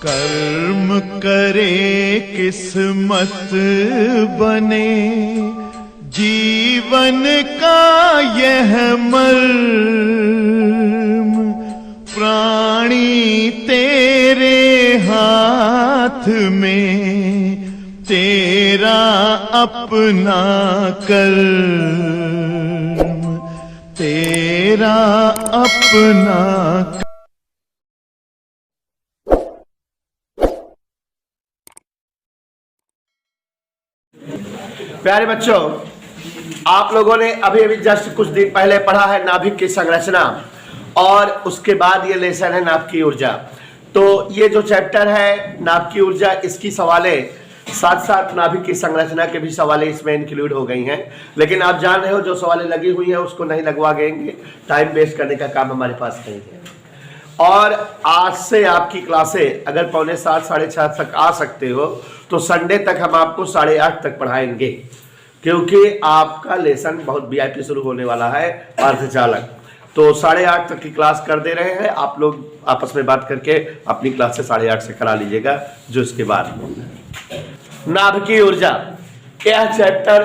कर्म करे किस्मत बने, जीवन का यह मर्म, प्राणी तेरे हाथ में, तेरा अपना कर्म, तेरा अपना। प्यारे बच्चों, आप लोगों ने अभी अभी जस्ट कुछ दिन पहले पढ़ा है नाभिक की संरचना, और उसके बाद ये लेसन है नाभ की ऊर्जा। तो ये जो चैप्टर है नाभ की ऊर्जा, इसकी सवालें साथ साथ नाभिक की संरचना के भी सवालें इसमें इंक्लूड हो गई हैं। लेकिन आप जान रहे हो जो सवालें लगी हुई हैं उसको नहीं लगवा गएंगे, टाइम वेस्ट करने का काम हमारे पास नहीं है। और आज से आपकी क्लासें अगर 6:45 6:30 तक आ सकते हो तो संडे तक हम आपको 8:30 तक पढ़ाएंगे, क्योंकि आपका लेसन बहुत वीआईपी शुरू होने वाला है अर्धचालक। तो 8:30 तक की क्लास कर दे रहे हैं, आप लोग आपस में बात करके अपनी क्लास से 8:30 से करा लीजिएगा। जो इसके बाद नाभ की ऊर्जा, यह चैप्टर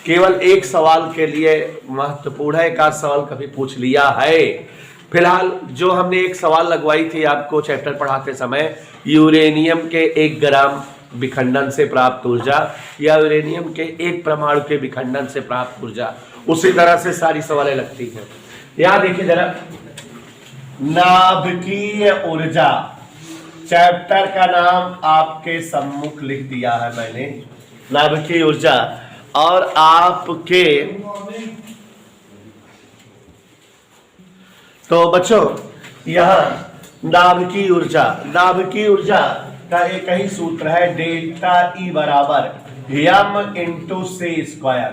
केवल एक सवाल के लिए महत्वपूर्ण है। एक आध सवाल कभी पूछ लिया है। फिलहाल जो हमने एक सवाल लगवाई थी आपको चैप्टर पढ़ाते समय, यूरेनियम के 1 ग्राम विखंडन से प्राप्त ऊर्जा या यूरेनियम के 1 परमाणु के विखंडन से प्राप्त ऊर्जा, उसी तरह से सारी सवालें लगती हैं। यहां देखिए जरा, नाभिकीय ऊर्जा चैप्टर का नाम आपके सम्मुख लिख दिया है मैंने, नाभिकीय ऊर्जा। और आपके तो बच्चों यहां नाभिकीय ऊर्जा का एक ही सूत्र है, डेल्टा ई बराबर m इंटू सी स्क्वायर।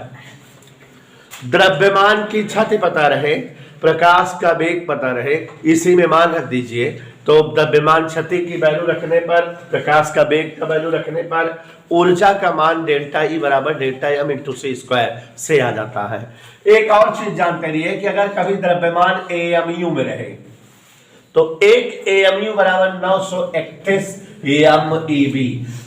द्रव्यमान की छति पता रहे, प्रकाश का वेग पता रहे, इसी में मान रख दीजिए। तो द्रव्यमान छति की वैल्यू रखने पर, प्रकाश का वेग का वैल्यू रखने पर ऊर्जा का मान डेल्टा ई बराबर डेल्टा m इंटू सी स्क्वायर से आ जाता है। एक और चीज जानते रहिए कि अगर कभी द्रव्यमान AMU में रहे तो 1 AMU बराबर 931 MeV।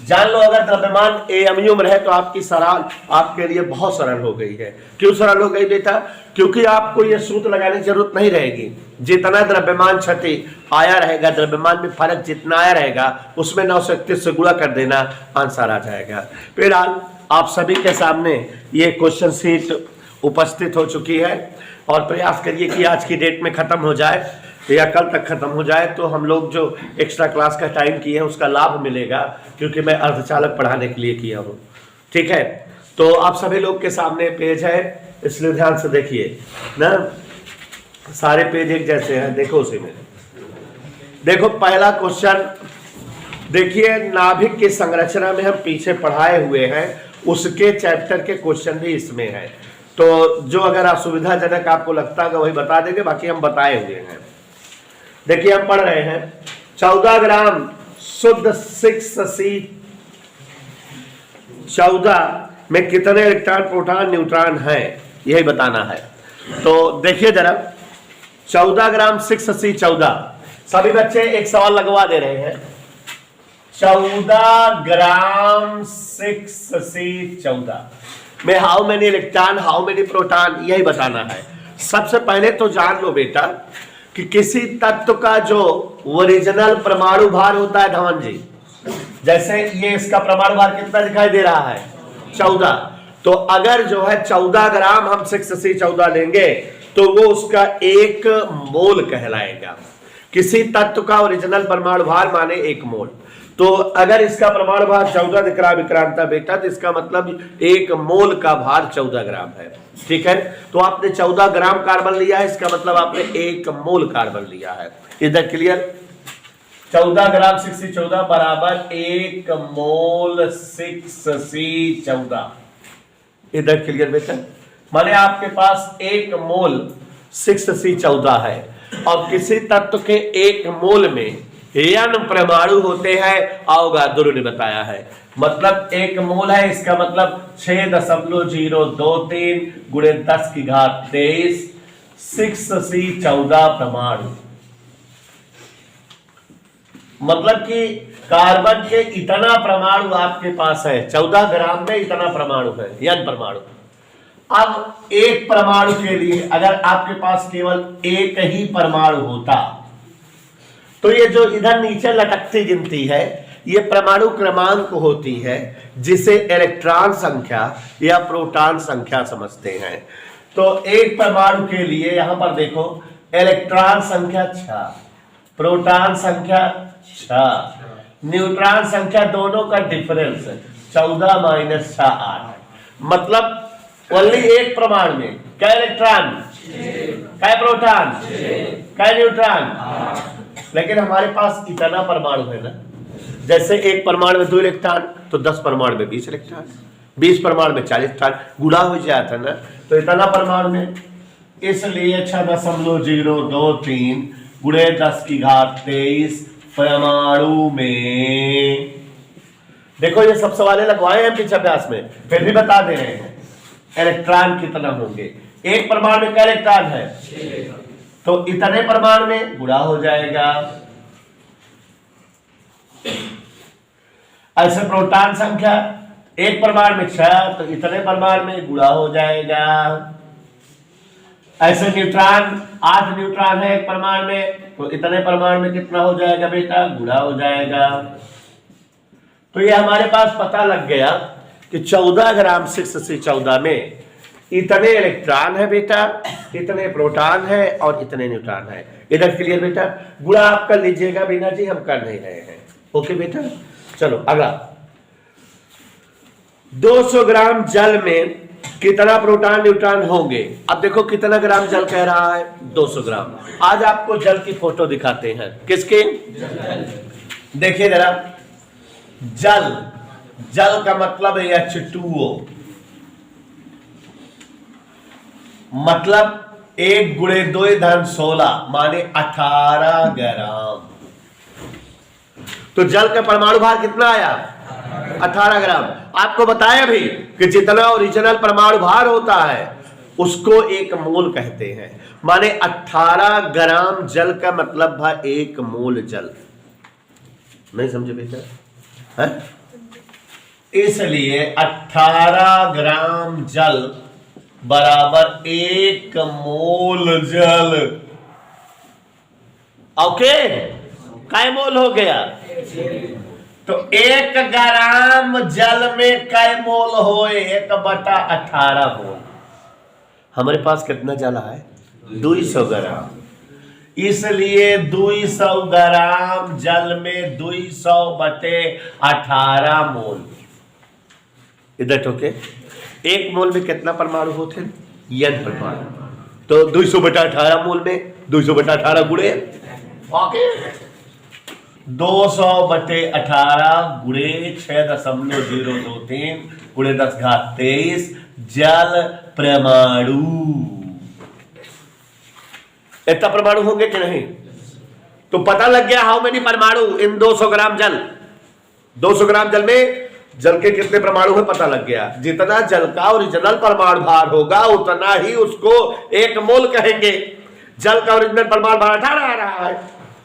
जान लो अगर द्रव्यमान AMU में रहे तो आपकी सवाल आपके लिए बहुत सरल हो गई है। क्यों सरल हो गई बेटा? क्योंकि आपको यह सूत्र लगाने की जरूरत नहीं रहेगी। जितना द्रव्यमान क्षति आया रहेगा, द्रव्यमान में फर्क जितना आया रहेगा उसमें 931 से गुणा कर देना, आंसर आ जाएगा। फिलहाल आप सभी के सामने ये क्वेश्चन शीट उपस्थित हो चुकी है और प्रयास करिए कि आज की डेट में खत्म हो जाए या कल तक खत्म हो जाए, तो हम लोग जो एक्स्ट्रा क्लास का टाइम किए हैं उसका लाभ मिलेगा, क्योंकि मैं अर्धचालक पढ़ाने के लिए किया हूँ। ठीक है, तो आप सभी लोग के सामने पेज है, इसलिए ध्यान से देखिए ना, सारे पेज एक जैसे हैं। देखो उसी में देखो, पहला क्वेश्चन देखिए, नाभिक की संरचना में हम पीछे पढ़ाए हुए हैं, उसके चैप्टर के क्वेश्चन भी इसमें है। तो जो अगर आप सुविधाजनक आपको लगता है वही बता देंगे, बाकी हम बताए हुए हैं। देखिए हम पढ़ रहे हैं 14 ग्राम शुद्ध 6C, 14 में कितने इलेक्ट्रॉन प्रोटॉन न्यूट्रॉन है, यही बताना है। तो देखिए जरा, 14 ग्राम 6C 14, सभी बच्चे एक सवाल लगवा दे रहे हैं। 14 ग्राम 6C 14 में how many electron, how many proton, यही बताना है। सबसे पहले तो जान लो बेटा कि किसी तत्व का जो ओरिजिनल परमाणु भार होता है धवन जी, जैसे ये इसका परमाणु भार कितना दिखाई दे रहा है, 14। तो अगर जो है 14 ग्राम हम 6C 14 लेंगे तो वो उसका 1 मोल कहलाएगा। किसी तत्व का ओरिजिनल परमाणु भार माने 1 मोल। तो अगर इसका परमाणु भार 14 दिख रहा विक्रांता बेटा, तो इसका मतलब 1 मोल का भार 14 ग्राम है। ठीक है, तो आपने 14 ग्राम कार्बन लिया है, इसका मतलब आपने 1 मोल कार्बन लिया है। इधर क्लियर? 14 ग्राम 6C 14 बराबर 1 मोल 6C 14। इधर क्लियर बेटा? माने आपके पास 1 मोल 6C 14 है, और किसी तत्व के 1 मोल में n परमाणु होते हैं, अवगाद्रो ने बताया है। मतलब 1 मोल है, इसका मतलब 6.023 गुणे 10 की घात 23 6C 14 परमाणु। मतलब कि कार्बन के इतना परमाणु आपके पास है, 14 ग्राम में इतना परमाणु है, n परमाणु। अब एक परमाणु के लिए अगर आपके पास केवल एक ही परमाणु होता तो ये जो इधर नीचे लटकती गिनती है ये परमाणु क्रमांक होती है, जिसे इलेक्ट्रॉन संख्या या प्रोटॉन संख्या समझते हैं। तो एक परमाणु के लिए यहां पर देखो इलेक्ट्रॉन संख्या 6, प्रोटॉन संख्या 6, न्यूट्रॉन संख्या दोनों का डिफरेंस 14 माइनस 6 8। मतलब ओनली एक परमाणु में क्या इलेक्ट्रॉन, क्या प्रोटॉन, क्या न्यूट्रॉन। लेकिन हमारे पास इतना परमाणु है ना, जैसे एक परमाणु में 2 इलेक्ट्रॉन तो 10 परमाणु में 20 इलेक्ट्रॉन, 20 परमाणु में 40 इलेक्ट्रॉन, गुणा हो जाता ना। तो इतना परमाणु में, इसलिए 6.023 गुणे 10 की घात 23 परमाणु में। देखो ये सब सवाल लगवाए हैं पीछे अभ्यास में, फिर भी बता दे रहे हैं इलेक्ट्रॉन कितना होंगे। एक परमाणु में क्या इलेक्ट्रॉन है, तो इतने परमाणु में गुणा हो जाएगा। ऐसे प्रोटॉन संख्या एक परमाणु में 6 तो इतने परमाणु में गुणा हो जाएगा। ऐसे न्यूट्रॉन 8 न्यूट्रॉन है एक परमाणु में तो इतने परमाणु में कितना हो जाएगा बेटा, गुणा हो जाएगा। तो ये हमारे पास पता लग गया कि 14 ग्राम 6C14 में इतने इलेक्ट्रॉन है बेटा, इतने प्रोटॉन है और इतने न्यूट्रॉन है। इधर क्लियर बेटा, गुणा आप कर लीजिएगा बीना जी, हम कर नहीं रहे हैं। ओके बेटा, चलो अगला। 200 ग्राम जल में कितना प्रोटॉन न्यूट्रॉन होंगे। अब देखो कितना ग्राम जल कह रहा है, 200 ग्राम। आज आपको जल की फोटो दिखाते हैं। किसकी, देखिए जरा, जल, जल का मतलब है H2O, मतलब 1 गुणे 2 धन 16 माने 18 ग्राम। तो जल का परमाणु भार कितना आया, 18 ग्राम। आपको बताया भी कि जितना ओरिजिनल परमाणु भार होता है उसको 1 मोल कहते हैं, माने 18 ग्राम जल का मतलब था 1 मोल जल। नहीं समझे बेटा, है? इसलिए 18 ग्राम जल बराबर 1 मोल जल। ओके, काय मोल हो गया, तो 1 ग्राम जल में काय मोल हो, 1/18 मोल। हमारे पास कितना जल है, 200 ग्राम। इसलिए 200 ग्राम जल में 200/18 मोल। इधर ओके, 1 मोल में कितना परमाणु होते हैं, n परमाणु। तो 200/18 मोल में 200/18 गुणे, ओके, 200/18 गुणे 6.023 गुणे 10 घात 23 जल परमाणु। इतना परमाणु होंगे कि नहीं। तो पता लग गया हाउ मेनी परमाणु इन 200 ग्राम जल। 200 ग्राम जल में जल के कितने परमाणु है पता लग गया। जितना जल का ओरिजिनल परमाणु भार होगा उतना ही उसको 1 मोल कहेंगे। जल का ओरिजिनल परमाणु भार 18 आ रहा है,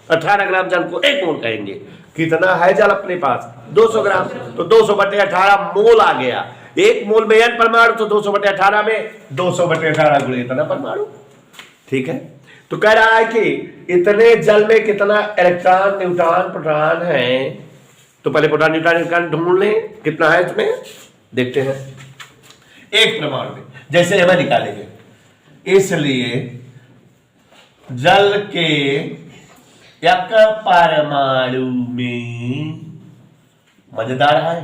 18 ग्राम जल को 1 मोल कहेंगे। कितना है जल अपने पास, 200 ग्राम, तो 200/18 मोल आ गया। 1 मोल में n परमाणु, तो 200/18 में 200/18 गुणे इतना परमाणु। ठीक है, तो कह रहा है कि इतने जल में कितना इलेक्ट्रॉन न्यूट्रॉन प्रोटॉन है। तो पहले प्रोटॉन न्यूट्रॉन इलेक्ट्रॉन ढूंढ लें कितना है इसमें, देखते हैं। एक परमाणु में जैसे हमें निकालेंगे, इसलिए जल के 1 परमाणु में, मजेदार है,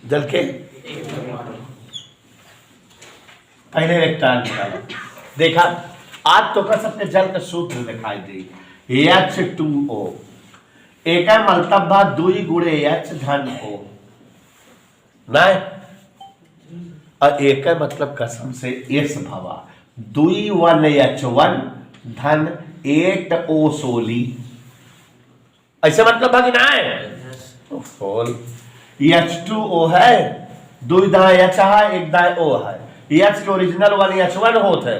जल के पहले इलेक्ट्रॉन निकाला। देखा, आज तो कर सकते जल का सूत्र दिखाई दी, H2O। एक मतलब 2 गुणे H धन O, नहीं, और एक मतलब कसम से S भवा 2 1H1 धन 8 O सोली। ऐसे मतलब है कि नहीं। H2O है, 2 दाएं H है, 1 दाएं O है। H के ओरिजिनल 1H1 होता है,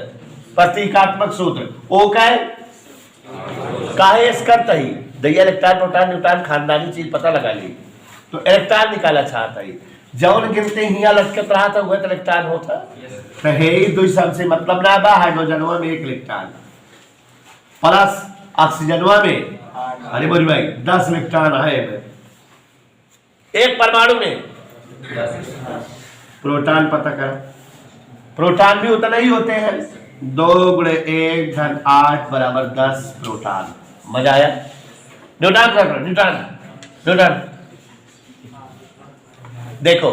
प्रतीकात्मक सूत्र। O का है काहे एस करता ही दैया इलेक्ट्रॉन प्रोटॉन न्यूट्रॉन खानदानी चीज पता लगा ली तो इलेक्ट्रॉन निकाला चाहता ही जौन गिनते हिया लटकत रहा था वह तो इलेक्ट्रॉन होता तो है ही दो सबसे मतलब ना बा हाइड्रोजनवा में 1 इलेक्ट्रॉन प्लस ऑक्सीजनवा में अरे बोली भाई 10 इलेक्ट्रॉन है एक परमाणु में प्रोटॉन पता कर प्रोटॉन भी उतना ही होते हैं 2 × 1 धन 8 बराबर 10 प्रोटॉन मजा आया न्यूट्रॉन देखो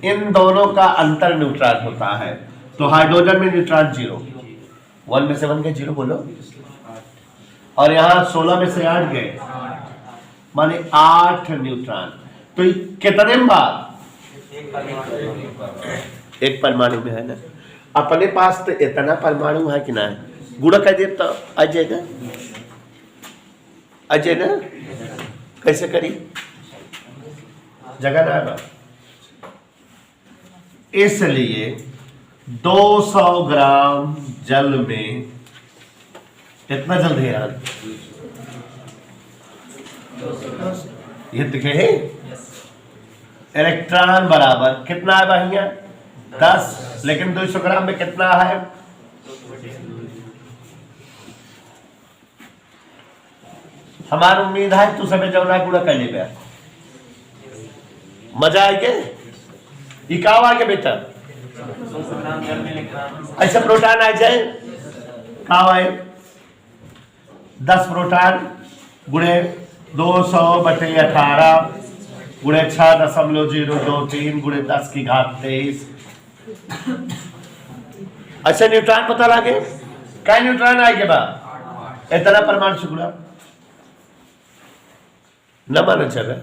इन दोनों का अंतर न्यूट्रॉन होता है तो हाइड्रोजन में न्यूट्रॉन 0 1 में से 1 गए 0 बोलो और यहाँ 16 में से 8 गए माने 8 न्यूट्रॉन तो कितने बार एक परमाणु में है ना अपने पास तो इतना परमाणु है कि ना है गुड़ा कह दे तो अजय ना कैसे करी जगह ना है इसलिए 200 ग्राम जल में कितना जल है यार ये दिखे है इलेक्ट्रॉन बराबर कितना है भैया 10 लेकिन 200 ग्राम में कितना है हमारी उम्मीद है तू सब जवना पूरा कर ले मजा आई के इकाव आ गया बेटा ऐसा प्रोटॉन आ जाए कहा आए 10 प्रोटॉन गुणे 200/18 गुणे 6.023 गुणे 10 की घात 23 अच्छा न्यूट्रॉन पता लगे क्या न्यूट्रॉन आए के बाद इतना परमाणु शुक्ला न माना चले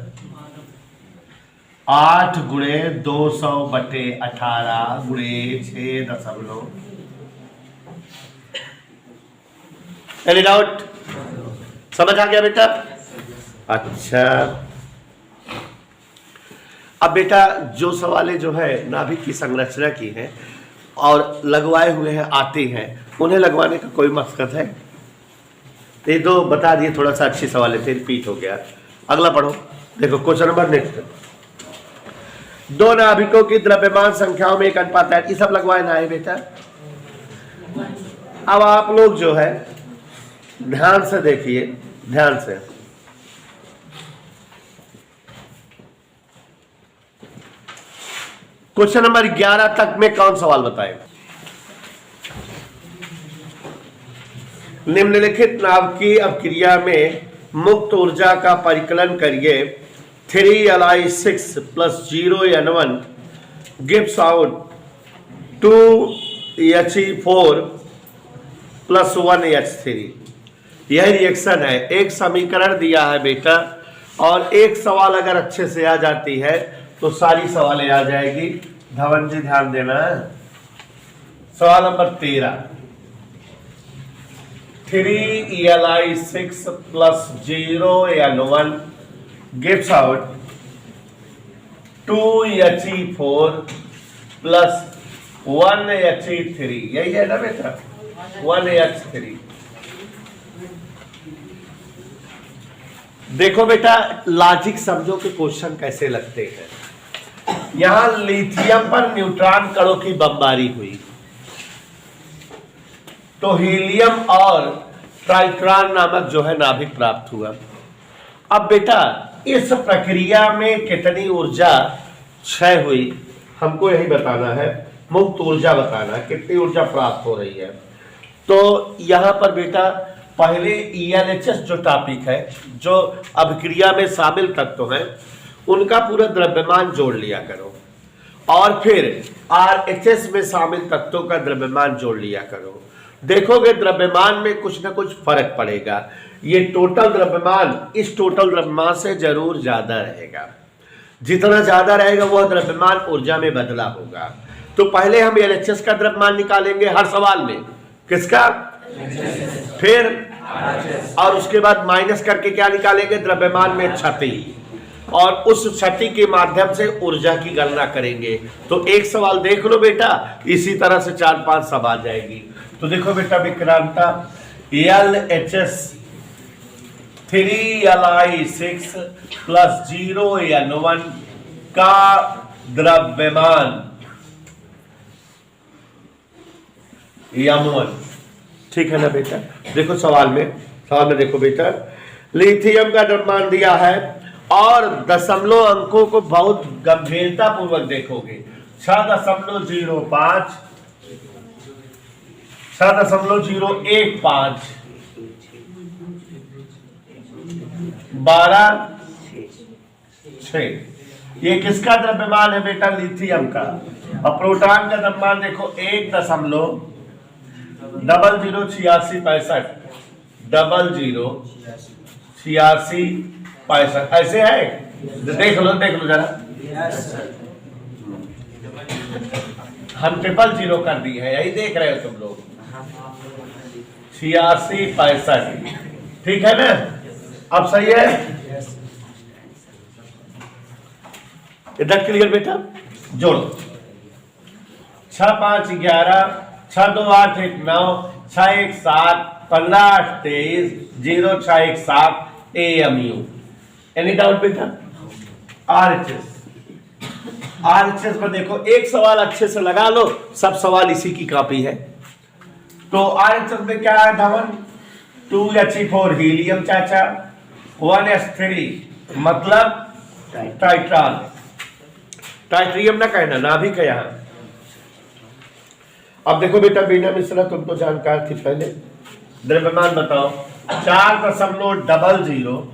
8 गुणे 200/18 गुणे 6 एनी डाउट समझ आ गया बेटा अच्छा अब बेटा जो सवालें जो है नाभिक की संरचना की है और लगवाए हुए हैं आते हैं उन्हें लगवाने का कोई मकसद है ये दो बता दिए थोड़ा सा अच्छी सवाल थे रिपीट हो गया अगला पढ़ो देखो क्वेश्चन नंबर नेक्स्ट 2 नाभिकों की द्रव्यमान संख्याओं में एक अनुपात है ये सब लगवाए ना है बेटा अब आप लोग जो है ध्यान से देखिए ध्यान से क्वेश्चन नंबर 11 तक में कौन सवाल बताए निम्नलिखित नाभिकीय अपक्रिया में मुक्त ऊर्जा का परिकलन करिए 3Li6 + 0N1 gives out 2He4 + 1H3 यह रिएक्शन है एक समीकरण दिया है बेटा और एक सवाल अगर अच्छे से आ जाती है तो सारी सवालें आ जाएगी धवन जी ध्यान देना है सवाल number 13 3Li6 + 0N1 gives out 2He4 + 1He3 यही है ना बेटा 1H3 देखो बेटा लॉजिक समझो कि क्वेश्चन कैसे लगते हैं यहां लिथियम पर न्यूट्रॉन कणों की बमबारी हुई तो हीलियम और ट्राइट्रॉन नामक जो है नाभिक प्राप्त हुआ अब बेटा इस प्रक्रिया में कितनी ऊर्जा क्षय हुई हमको यही बताना है मुक्त ऊर्जा बताना है कितनी ऊर्जा प्राप्त हो रही है तो यहां पर बेटा पहले ELHS जो टॉपिक है जो अभिक्रिया में शामिल तत्व हैं उनका पूरा द्रव्यमान जोड़ लिया करो और फिर RHS में शामिल तत्वों का द्रव्यमान जोड़ लिया करो देखोगे द्रव्यमान में कुछ ना कुछ फर्क पड़ेगा ये टोटल द्रव्यमान इस टोटल द्रव्यमान से जरूर ज्यादा रहेगा जितना ज्यादा रहेगा वह द्रव्यमान ऊर्जा में बदला होगा तो पहले हम LHS का द्रव्यमान निकालेंगे हर सवाल में किसका फिर और उसके बाद माइनस करके क्या निकालेंगे द्रव्यमान में क्षति और उस क्षति के माध्यम से ऊर्जा की गणना करेंगे तो एक सवाल देख लो बेटा इसी तरह से 4-5 सब आ जाएगी तो देखो बेटा विक्रांता LHS 3Li6 प्लस 0N1 का द्रव्यमान M1। ठीक है ना बेटा? देखो सवाल में देखो बेटा, लिथियम का द्रव्यमान दिया है और दशमलव अंकों को बहुत गंभीरता पूर्वक देखोगे। 6.05, 6.015, 12.6। ये किसका द्रव्यमान है बेटा? लिथियम का। और प्रोटॉन का द्रव्यमान देखो 1.008665, 008665। ऐसे है? देख लो जरा। हम 000 कर दी है, यही देख रहे हो तुम लोग। 8665, ठीक है ना? अब सही है? इधर क्लियर बेटा? जोड़ो। 6 5 11, 6 2 8 1 9, 6 1 7, 15 8 23, 0 6 1 7 AMU। एनी डाउट बेटा? RHS पर देखो, एक सवाल अच्छे से लगा लो, सब सवाल इसी की कॉपी है। तो RHS में क्या है धवन? 2He4 हीलियम चाचा, 1s3 मतलब टाइट्रान। टाइट्रियम ना कहना, ना भी कहा। अब देखो बेटा बीना मिश्रा, तुम तो जानकार थी पहले। द्रव्यमान बताओ। 4.00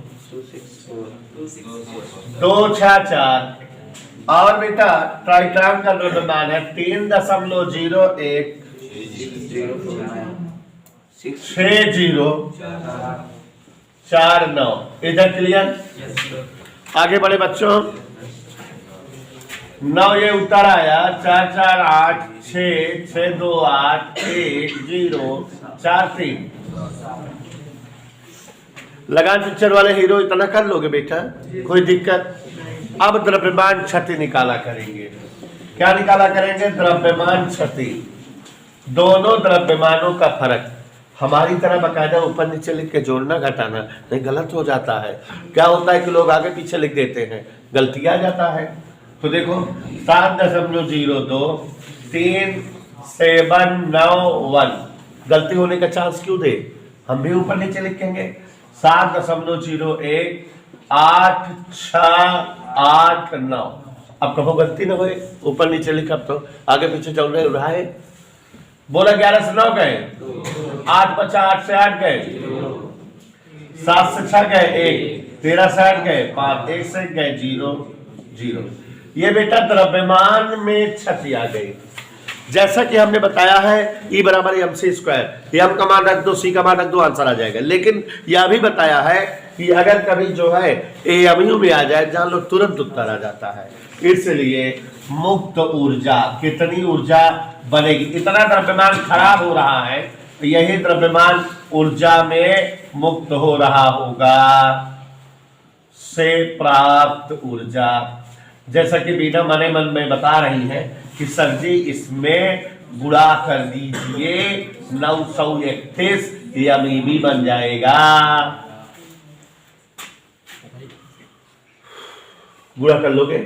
और बेटा टाइट्रान का द्रव्यमान है 3.016049। इधर क्लियर? आगे बढ़े बच्चों। 9 ये उत्तर आया। 4 4 8 6 6 2 8 1 0 4 3। लगान पिक्चर वाले हीरो इतना कर लोगे बेटा? कोई दिक्कत? अब द्रव्यमान क्षति निकाला करेंगे। क्या निकाला करेंगे? द्रव्यमान क्षति। दोनों द्रव्यमानों का फर्क। हमारी तरह बकायदा ऊपर नीचे लिख के जोड़ना घटाना नहीं, गलत हो जाता है। क्या होता है कि लोग आगे पीछे लिख देते हैं, गलती आ जाता है। तो देखो 7.02 3791, गलती होने का चांस क्यों दे? हम भी ऊपर नीचे लिखेंगे। 7.01 8689। अब कहो गलती ना होए, ऊपर नीचे लिखा तो आगे पीछे चल रहे उड़ाए। बोला 11 से 9 गए, 8 बचा 8 से 8 गए, 7 से 6 गए 1, 13 से 8 गए 5, 1 से गए 0 0। ये बेटा द्रव्यमान में क्षति आ गई। जैसा कि हमने बताया है E बराबर mc², M का मान रख दो, C का मान रख दो, आंसर आ जाएगा। लेकिन यह भी बताया है कि अगर कभी जो है AMU में आ जाए, जान लो तुरंत उत्तर आ जाता है। इसलिए मुक्त ऊर्जा, कितनी ऊर्जा बनेगी? इतना द्रव्यमान खराब हो रहा है, तो यही द्रव्यमान ऊर्जा में मुक्त हो रहा होगा से प्राप्त ऊर्जा। जैसा कि बीना मने मन में बता रही है कि सर जी इसमें गुणा कर दीजिए, 931 MEB बन जाएगा। गुणा कर लोगे?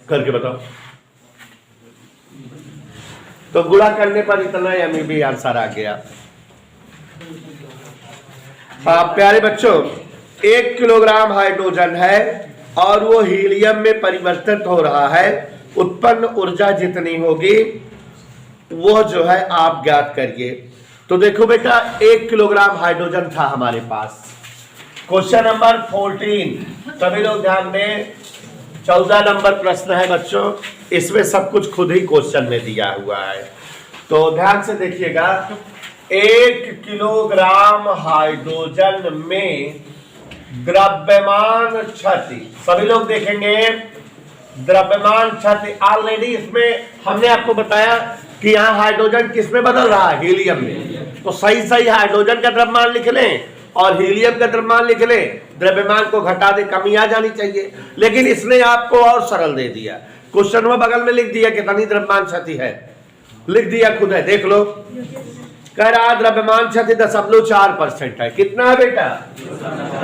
करके बताओ। तो गुणा करने पर इतना MEB आंसर आ गया। प्यारे बच्चों, 1 किलोग्राम हाइड्रोजन है और वो हीलियम में परिवर्तित हो रहा है। उत्पन्न ऊर्जा जितनी होगी वो जो है आप ज्ञात करिए। तो देखो बेटा 1 किलोग्राम हाइड्रोजन था हमारे पास। क्वेश्चन नंबर 14, सभी लोग ध्यान दें। 14 नंबर प्रश्न है बच्चों, इसमें सब कुछ खुद ही क्वेश्चन में दिया हुआ है, तो ध्यान से देखिएगा। 1 किलोग्राम हाइड्रोजन में द्रव्यमान क्षति, सभी लोग देखेंगे द्रव्यमान क्षति। ऑलरेडी इसमें हमने आपको बताया कि यहाँ हाइड्रोजन किस में बदल रहा है? हीलियम में। तो सही हाइड्रोजन का द्रव्यमान लिख लें और हीलियम का द्रव्यमान लिख लें, द्रव्यमान को घटा दे, कमी आ जानी चाहिए। लेकिन इसने आपको और सरल दे दिया। क्वेश्चन में बगल में लिख दिया कितनी द्रव्यमान क्षति है, लिख दिया खुद है, देख लो। कह रहा द्रव्यमान क्षति 0.4% है। कितना है बेटा?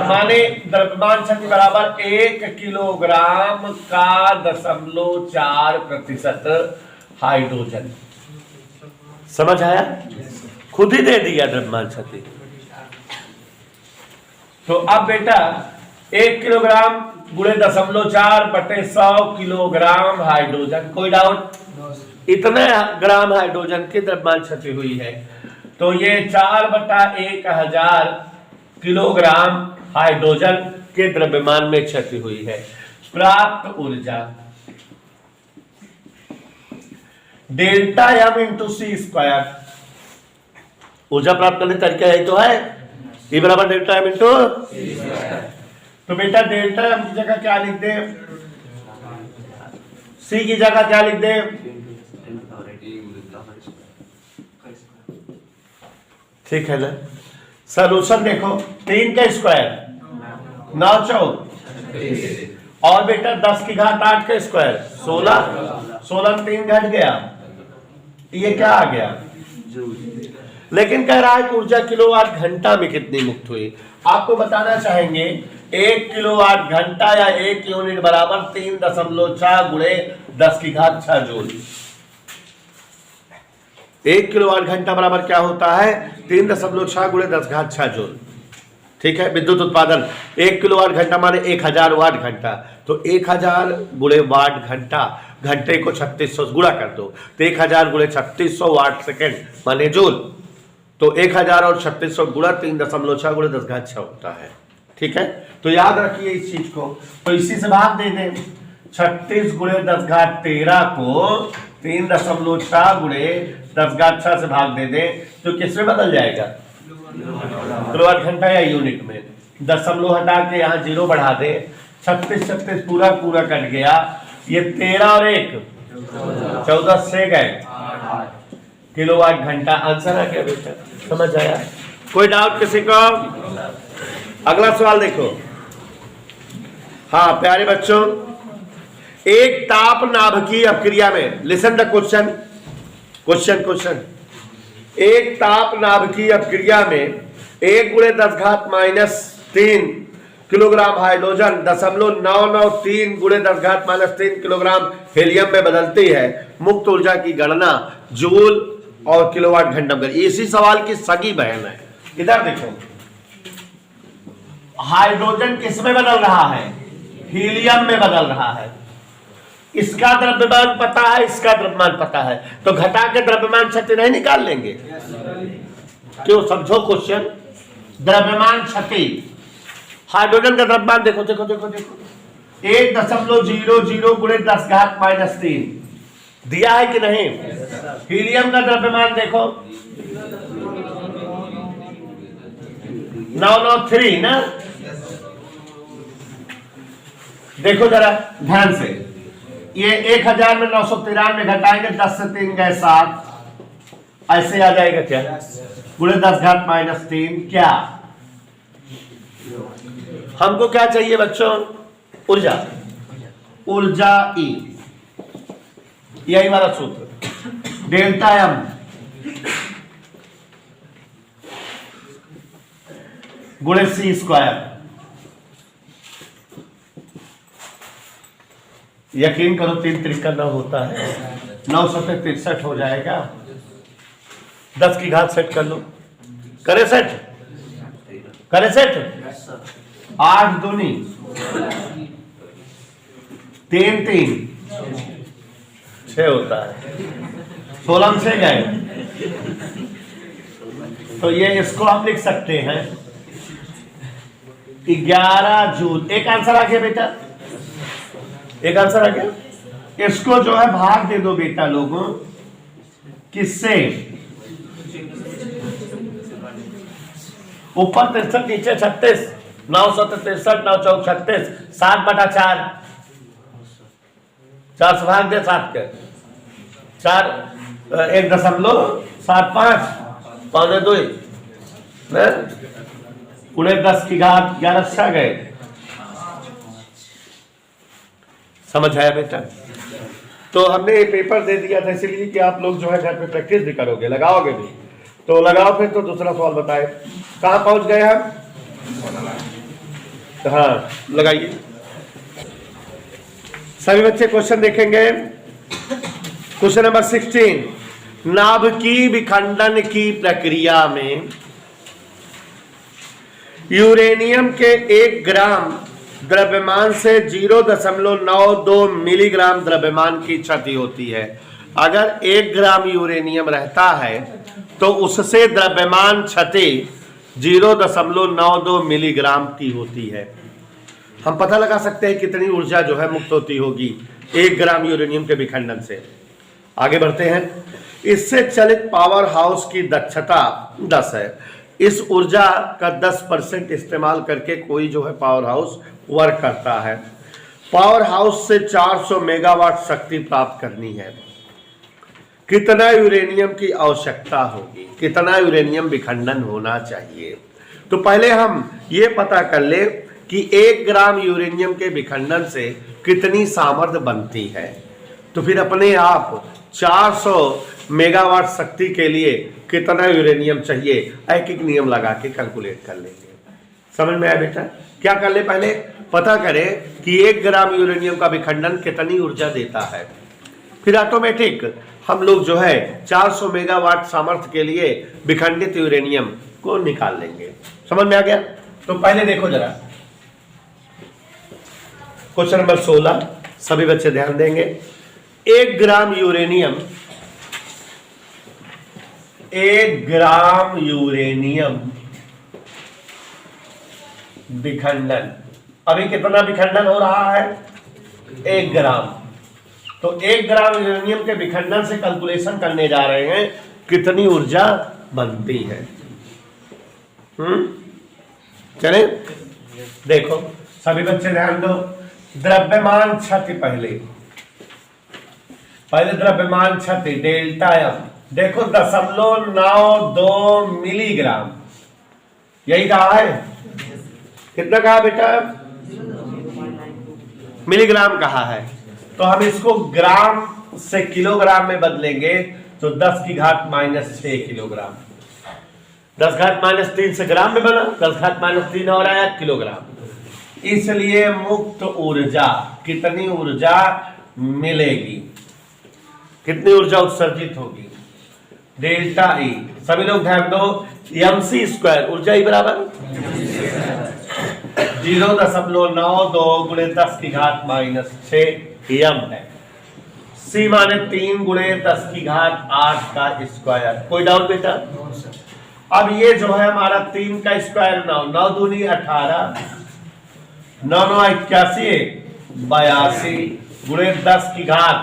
माने द्रव्यमान क्षति बराबर 1 किलोग्राम का 0.4% हाइड्रोजन। समझ आया? खुद ही दे दिया द्रव्यमान क्षति। तो अब बेटा 1 किलोग्राम गुणे 0.4 बटे 100 किलोग्राम हाइड्रोजन। कोई डाउट? इतने ग्राम हाइड्रोजन की द्रव्यमान क्षति हुई है। तो ये 4/1000 किलोग्राम हाइड्रोजन के द्रव्यमान में क्षति हुई है। प्राप्त ऊर्जा डेल्टा एम इंटू सी स्क्वायर। ऊर्जा प्राप्त करने का तरीका यही तो है, E बराबर डेल्टा एम इंटू। तो बेटा डेल्टा एम की जगह क्या लिख दे? सी की जगह क्या लिख दे? ठीक है ना? सॉल्यूशन देखो, 3 का स्क्वायर 9 चौक और बेटा 10 की घात 8 का स्क्वायर 16 3 घट गया। ये क्या आ गया? लेकिन कह रहा है कि ऊर्जा किलोवाट घंटा में कितनी मुक्त हुई। आपको बताना चाहेंगे 1 किलोवाट घंटा या 1 यूनिट बराबर 3.4 गुणे 10 की घात 6 जूल। 1 किलोवाट घंटा बराबर क्या होता है? 3.6 गुणे 10 घात 6 जूल। ठीक है। विद्युत उत्पादन 1 किलोवाट घंटा माने 1000 वाट घंटा। तो 1000 गुणे वाट घंटा, घंटे को 3600 गुणा कर दो तो 1000 गुणे 3600 वाट सेकेंड माने जूल। तो 1000 और 3600 गुणा 3.6 गुणे 10 घात 6 होता है। ठीक है। तो याद रखिए इस चीज को। तो इसी से भाग दे दें 36 गुणे 10 घात 13 को 3.6 गुणे 10 घात 6 से भाग दे दें तो किसमें बदल जाएगा? किलोवाट घंटा या यूनिट में। दशमलव हटा के यहाँ 0 बढ़ा दे। 36 पूरा कट गया। ये 13 और 1 14 से गए किलोवाट घंटा। आंसर आ गया बेटा। समझ आया? कोई डाउट किसी को? अगला सवाल देखो। हाँ प्यारे बच्चों, एक ताप नाभिकीय अपक्रिया में, लिसन द क्वेश्चन। एक ताप नाभिकीय अपक्रिया में 1 गुणे 10 घात -3 किलोग्राम हाइड्रोजन 0.993 गुणे 10 घात -3 किलोग्राम हीलियम में बदलती है। मुक्त ऊर्जा की गणना जूल और किलोवाट घंटा में। इसी सवाल की सगी बहन है। इधर देखो, हाइड्रोजन किस में बदल रहा है? हीलियम में बदल रहा है। इसका द्रव्यमान पता है, इसका द्रव्यमान पता है, तो घटा के द्रव्यमान क्षति नहीं निकाल लेंगे? क्यों? समझो क्वेश्चन। द्रव्यमान क्षति, हाइड्रोजन का द्रव्यमान देखो 1.00 गुणे 10 घात -3 दिया है कि नहीं? हीलियम का द्रव्यमान देखो 993 ना। देखो जरा ध्यान से, ये 1000 में 993 घटाएंगे 10 से 3 गए 7, ऐसे आ जाएगा क्या? गुणे 10 घात -3। क्या हमको क्या चाहिए बच्चों? ऊर्जा। E यही वाला सूत्र, डेल्टा एम गुणे सी स्क्वायर। यकीन करो 3 त्रिका 9 होता है, 9 सतह 63 हो जाएगा। 10 की घात सेट कर लो। करे सेट 8 दूनी 3 3 6 होता है। 16 से गए तो ये इसको आप लिख सकते हैं 11 जूल। एक आंसर आ गया बेटा, एक आंसर आ गया। इसको जो है भाग दे दो बेटा लोगों, किससे? ऊपर 63 नीचे 36, 9 7 63 9 4 36, 7/4 4 से भाग दे 7 के 4 1.75 पौने 2 पूरे 10 की घात 11 गए। समझ आया बेटा? तो हमने ये पेपर दे दिया था इसलिए कि आप लोग जो है घर पे प्रैक्टिस भी करोगे, लगाओगे भी। तो लगाओ फिर, तो दूसरा सवाल बताए कहां पहुंच गए हम। हाँ लगाइए सभी बच्चे, क्वेश्चन देखेंगे। क्वेश्चन नंबर 16, नाभिकीय विखंडन की प्रक्रिया में यूरेनियम के 1 ग्राम द्रव्यमान से 0.92 मिलीग्राम द्रव्यमान की क्षति होती है। अगर 1 ग्राम यूरेनियम रहता है तो उससे द्रव्यमान क्षति 0.92 मिलीग्राम की होती है। हम पता लगा सकते हैं कितनी ऊर्जा जो है मुक्त होती होगी 1 ग्राम यूरेनियम के विखंडन से। आगे बढ़ते हैं। इससे चलित पावर हाउस की दक्षता 10 है। इस ऊर्जा का 10% इस्तेमाल करके कोई जो है पावर हाउस वर्क करता है। पावर हाउस से 400 मेगावाट शक्ति प्राप्त करनी है। कितना यूरेनियम की आवश्यकता होगी, कितना यूरेनियम विखंडन होना चाहिए। तो पहले हम ये पता कर ले कि 1 ग्राम यूरेनियम के विखंडन से कितनी सामर्थ्य बनती है। तो फिर अपने आप 400 मेगावाट शक्ति के लिए कितना यूरेनियम चाहिए, एक एक नियम लगा के कैलकुलेट कर लेंगे। समझ में आया बेटा? क्या कर ले, पहले पता करें कि 1 ग्राम यूरेनियम का विखंडन कितनी ऊर्जा देता है, फिर ऑटोमेटिक हम लोग जो है 400 मेगावाट सामर्थ्य के लिए विखंडित यूरेनियम को निकाल लेंगे। समझ में आ गया? तो पहले देखो जरा क्वेश्चन नंबर 16, सभी बच्चे ध्यान देंगे। 1 ग्राम यूरेनियम, 1 ग्राम यूरेनियम विखंडन, अभी कितना विखंडन हो रहा है? 1 ग्राम। तो 1 ग्राम यूरेनियम के विखंडन से कैलकुलेशन करने जा रहे हैं कितनी ऊर्जा बनती है। चले देखो सभी बच्चे ध्यान दो। द्रव्यमान क्षति, पहले द्रव्यमान क्षति डेल्टा एम, देखो 0.92 मिलीग्राम, यही कहा है। कितना कहा बेटा? मिलीग्राम कहा है। तो हम इसको ग्राम से किलोग्राम में बदलेंगे तो 10⁻⁻6 किलोग्राम। 10⁻³ से ग्राम में बना, 10⁻³ और आया किलोग्राम। इसलिए मुक्त ऊर्जा, कितनी ऊर्जा मिलेगी, कितनी ऊर्जा उत्सर्जित होगी? डेल्टा ई, सभी लोग ध्यान दो, mc², ऊर्जा ई बराबर 0.92 × 10⁻⁶ m है। c माने 3 × 10⁸ का स्क्वायर। कोई डाउट बेटा? अब ये जो है हमारा 3 का स्क्वायर 9, 9 दूनी 18, 9 9 81, 82 × 10⁻,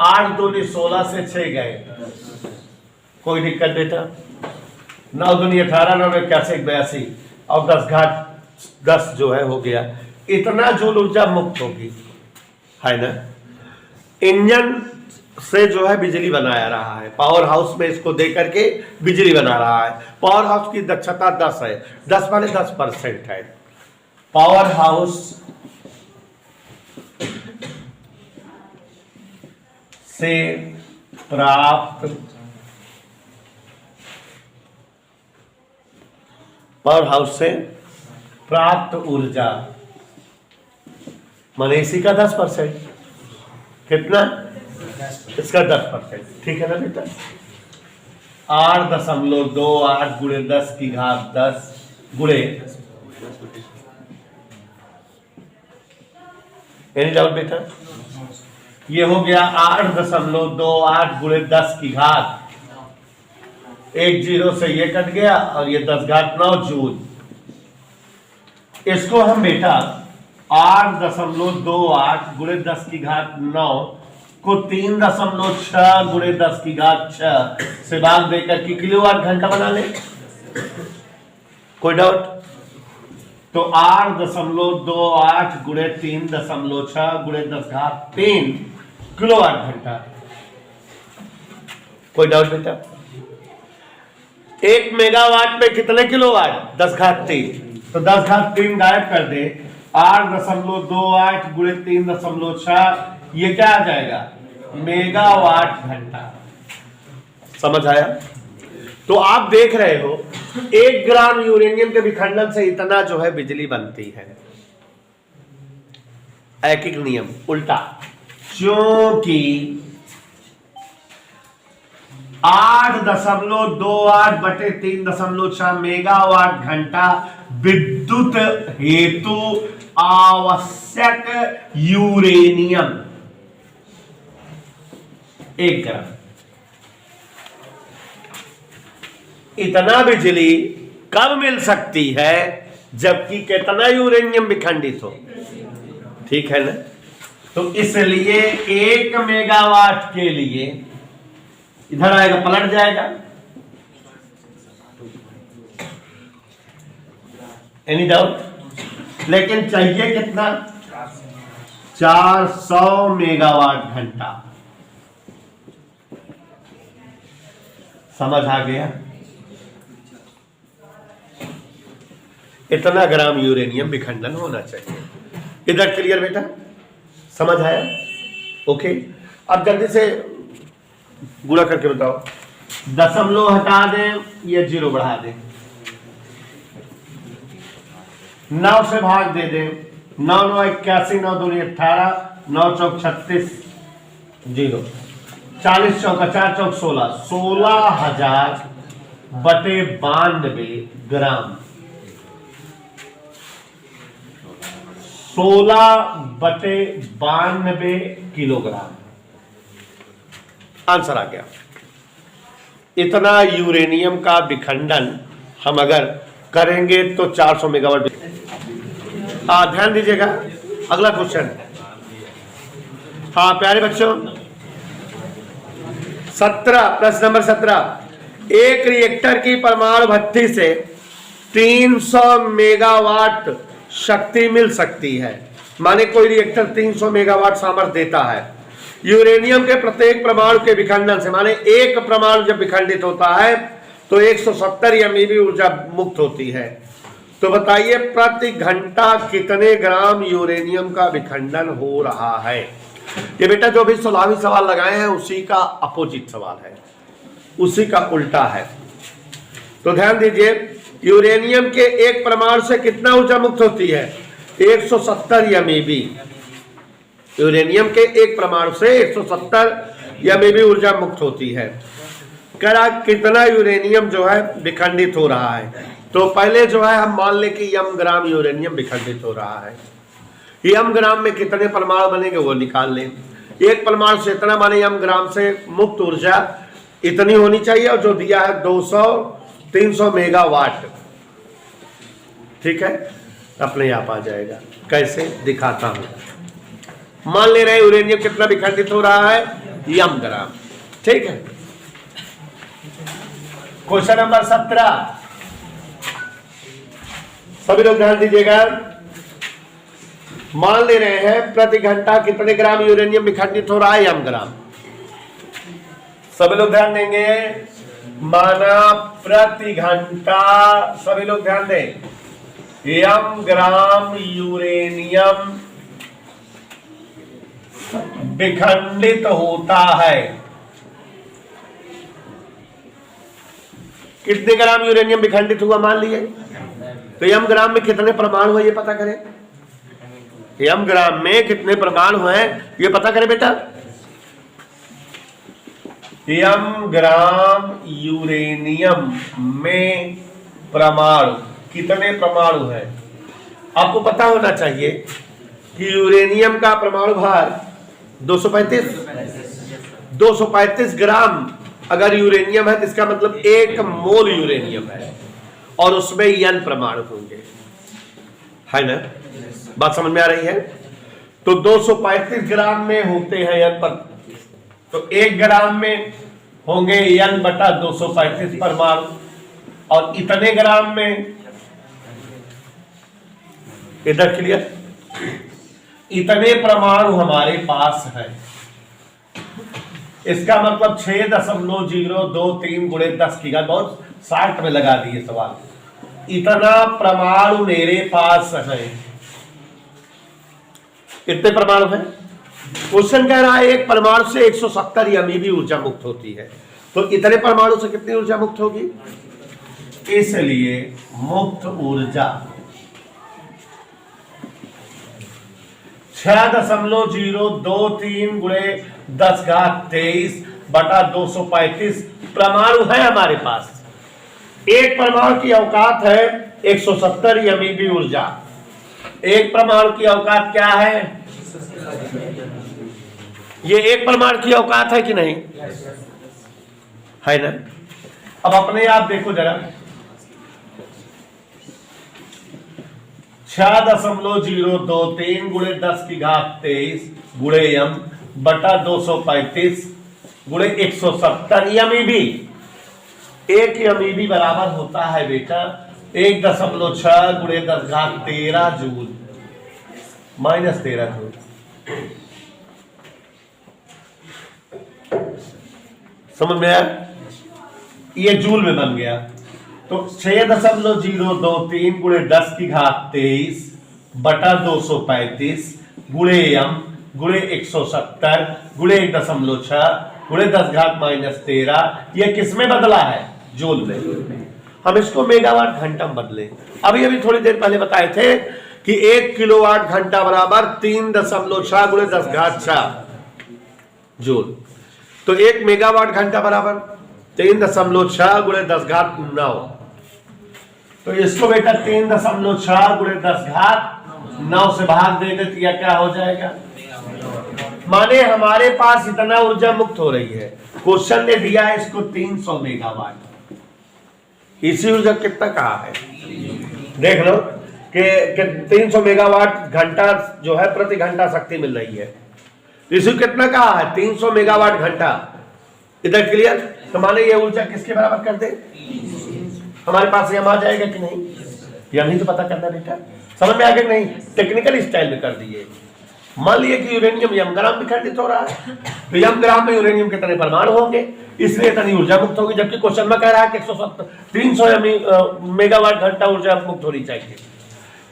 8 दूनी 16 से 6 गए। कोई दिक्कत बेटा? 9 दूनी 18, 9 81, 82 और 10⁻10 जो है हो गया। इतना जूल ऊर्जा मुक्त होगी, है ना। इंजन से जो है बिजली बनाया रहा है, पावर हाउस में इसको दे करके बिजली बना रहा है। पावर हाउस की दक्षता 10 है, 10 माने 10% है। पावर हाउस से प्राप्त ऊर्जा माने इसी का 10%, कितना? इसका 10%, ठीक है ना बेटा। 8.28 × 10⁻10 गुणे, एनी डाउट बेटा? ये हो गया 8.28 × 10⁻, एक 0 से ये कट गया और ये 10⁹ जूल। इसको हम बेटा 8.28 × 10⁹ को 3.6 × 10⁶ से भाग देकर के किलोवाट घंटा बना ले। कोई डाउट? तो 8.28 × 3.6 × 10⁻³ किलोवाट घंटा। कोई डाउट बेटा? 1 मेगावाट में कितने किलोवाट? 10⁻³। तो 10⁻³ गायब कर दे, 8.28 × 3.6, ये क्या आ जाएगा? मेगावाट घंटा। समझ आया? तो आप देख रहे हो 1 ग्राम यूरेनियम के विखंडन से इतना जो है बिजली बनती है। ऐकिक नियम उल्टा, क्योंकि 8.28 बटे 3.6 मेगावाट घंटा विद्युत हेतु आवश्यक यूरेनियम 1 ग्राम। इतना बिजली कब मिल सकती है? जबकि कितना यूरेनियम विखंडित हो, ठीक है ना? तो इसलिए 1 मेगावाट के लिए इधर आएगा, पलट जाएगा। Any doubt? लेकिन चाहिए कितना? 400 मेगावाट घंटा। समझ आ गया? इतना ग्राम यूरेनियम विखंडन होना चाहिए। इधर क्लियर बेटा? समझ आया? ओके। अब जल्दी से गुणा करके बताओ। दशमलव हटा दें, ये 0 बढ़ा दें, 9 से भाग दे दें, 9 9 81, 9 2 18, 9 चौक 36, 0, 40 चौका 4 चौक 16, 16,000 बटे 92 ग्राम, 16 बटे 92 किलोग्राम आंसर आ गया। इतना यूरेनियम का विखंडन हम अगर करेंगे तो 400 मेगावाट। ध्यान दीजिएगा, अगला क्वेश्चन। हाँ प्यारे बच्चों, 17 प्रश्न नंबर 17। एक रिएक्टर की परमाणु भट्ठी से 300 मेगावाट शक्ति मिल सकती है। माने कोई रिएक्टर 300 मेगावाट सामर्थ्य देता है। यूरेनियम के प्रत्येक परमाणु के विखंडन से, माने एक परमाणु जब विखंडित होता है तो 170 एमईवी ऊर्जा मुक्त होती है। तो बताइए प्रति घंटा कितने ग्राम यूरेनियम का विखंडन हो रहा है? ये बेटा जो भी 16वीं सवाल लगाए हैं उसी का अपोजिट सवाल है, उसी का उल्टा है। तो ध्यान दीजिए, यूरेनियम के एक परमाणु से कितना ऊर्जा मुक्त होती है? 170 एमईवी। यूरेनियम के एक परमाणु से 170 एमईवी ऊर्जा मुक्त होती है। करा कितना यूरेनियम जो है विखंडित हो रहा है? तो पहले जो है हम मान लें कि m ग्राम यूरेनियम विखंडित हो रहा है। m ग्राम में कितने परमाणु बनेंगे वो निकाल लें। एक परमाणु से इतना, माने m ग्राम से मुक्त ऊर्जा इतनी होनी चाहिए, और जो दिया है 300 मेगावाट, ठीक है? अपने आप आ जाएगा। कैसे दिखाता हूं। मान ले रहे हैं यूरेनियम कितना विखंडित हो रहा है? m ग्राम, ठीक है? क्वेश्चन नंबर 17, सभी लोग ध्यान दीजिएगा। मान ले रहे हैं प्रति घंटा कितने ग्राम यूरेनियम विखंडित हो रहा है? m ग्राम। सभी लोग ध्यान देंगे। माना प्रति घंटा, सभी लोग ध्यान दें, m ग्राम यूरेनियम विखंडित होता है। कितने ग्राम यूरेनियम विखंडित हुआ मान लिए? तो m ग्राम में कितने परमाणु है ये पता करें। m ग्राम में कितने परमाणु हैं ये पता करें बेटा। m ग्राम यूरेनियम में परमाणु कितने परमाणु हैं? आपको पता होना चाहिए कि यूरेनियम का परमाणु भार 235 ग्राम अगर यूरेनियम है तो इसका मतलब 1 मोल यूरेनियम है, और उसमें n परमाणु होंगे, है ना? बात समझ में आ रही है? तो 235 ग्राम में होते हैं n पर, तो 1 ग्राम में होंगे n बटा 235 परमाणु, और इतने ग्राम में, इधर क्लियर, इतने परमाणु हमारे पास है। इसका मतलब 6.023 गुणे 10 की घात, बहुत शार्ट में लगा दिए सवाल। इतना परमाणु मेरे पास है। कितने परमाणु हैं? क्वेश्चन कह रहा है एक परमाणु से 170 एमईवी ऊर्जा मुक्त होती है। तो इतने परमाणु से कितनी ऊर्जा मुक्त होगी? इसलिए मुक्त ऊर्जा 6.023 गुणे 10⁻23 बटा 235 परमाणु है हमारे पास। एक परमाणु की औकात है 170 एमईबी ऊर्जा। एक परमाणु की औकात क्या है? ये एक परमाणु की औकात है कि नहीं है ना? अब अपने आप देखो जरा, 6.023 गुणे 10⁻23 गुणे m बटा 235 गुणे 170 एमईबी। एक एमईबी बराबर होता है बेटा 1.6 गुणे 10⁻13 जूल -13 जूल। समझ में आया? ये जूल में बन गया। तो 6.023 गुणे 10⁻23 बटा 235 गुणे m गुणे 170 गुणे 1.6 गुणे 10⁻13 ये किस में बदला है? जूल में। हम इसको मेगावाट घंटा में बदले। अभी थोड़ी देर पहले बताए थे कि 1 किलोवाट घंटा बराबर 3.6 गुणे 10⁻6 जूल। तो 1 मेगावाट घंटा बराबर 3.6 गुणे 10⁻9। तो इसको बेटा 3.6 गुणे 10⁻9 से भाग देंगे तो यह क्या हो जाएगा? माने हमारे पास इतना ऊर्जा मुक्त हो रही है। क्वेश्चन ने दिया है इसको 300 मेगावाट। इसी ऊर्जा कितना कहा है देख लो कि 300 मेगावाट घंटा जो है प्रति घंटा शक्ति मिल रही है। इसी कितना कहा है? 300 मेगावाट घंटा। इधर क्लियर? तो माने ये ऊर्जा किसके बराबर कर दे? हमारे पास यम आ जाएगा कि नहीं? यम ही तो पता करना बेटा। समझ में आ गया नहीं? टेक्निकल स्टाइल में कर दिए। मान लिए कि यूरेनियम यम ग्राम में खंडित हो रहा है, तो यम ग्राम में यूरेनियम कितने परमाणु होंगे, इसलिए इतनी ऊर्जा मुक्त होगी। जबकि क्वेश्चन में कह रहा है कि 300 मेगावाट घंटा ऊर्जा मुक्त होनी चाहिए।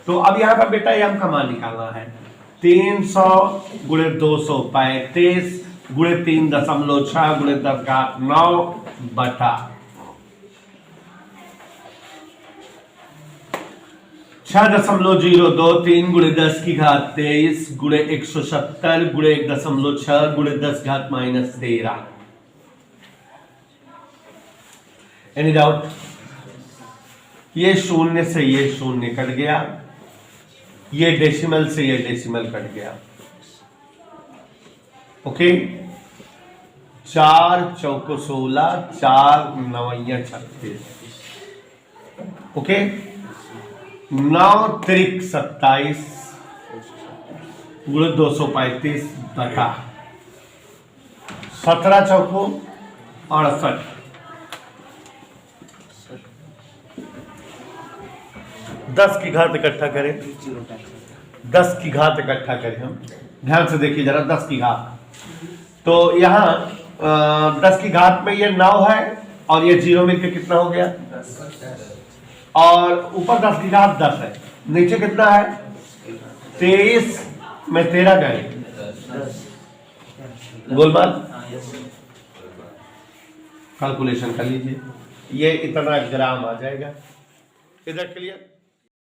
तो अब यहाँ पर बेटा यम का मान निकालना है। 300 गुणे 235 गुणे 3.6 गुणे 10⁻9 बटा 6.023 गुणे 10⁻23 गुणे 170 गुणे 1.6 गुणे 10⁻13। Any doubt? ये शून्य से ये शून्य कट गया, ये डेसिमल से ये डेसिमल कट गया। ओके, 4 चौको 16, 4 9 36। ओके, 9 त्रिक 27 गुणे 235 बटा 17 चौको 68। 10 की घात इकट्ठा करें, 10 की घात इकट्ठा करें। हम ध्यान से देखिए जरा, 10 की घात। तो यहाँ 10 की घात में ये 9 है और ये 0 मिलकर कितना हो गया? और ऊपर 10 की घात 10 है, नीचे कितना है? 23 में 13 गए गोलमाल। कैलकुलेशन कर लीजिए, ये इतना ग्राम आ जाएगा। इधर क्लियर?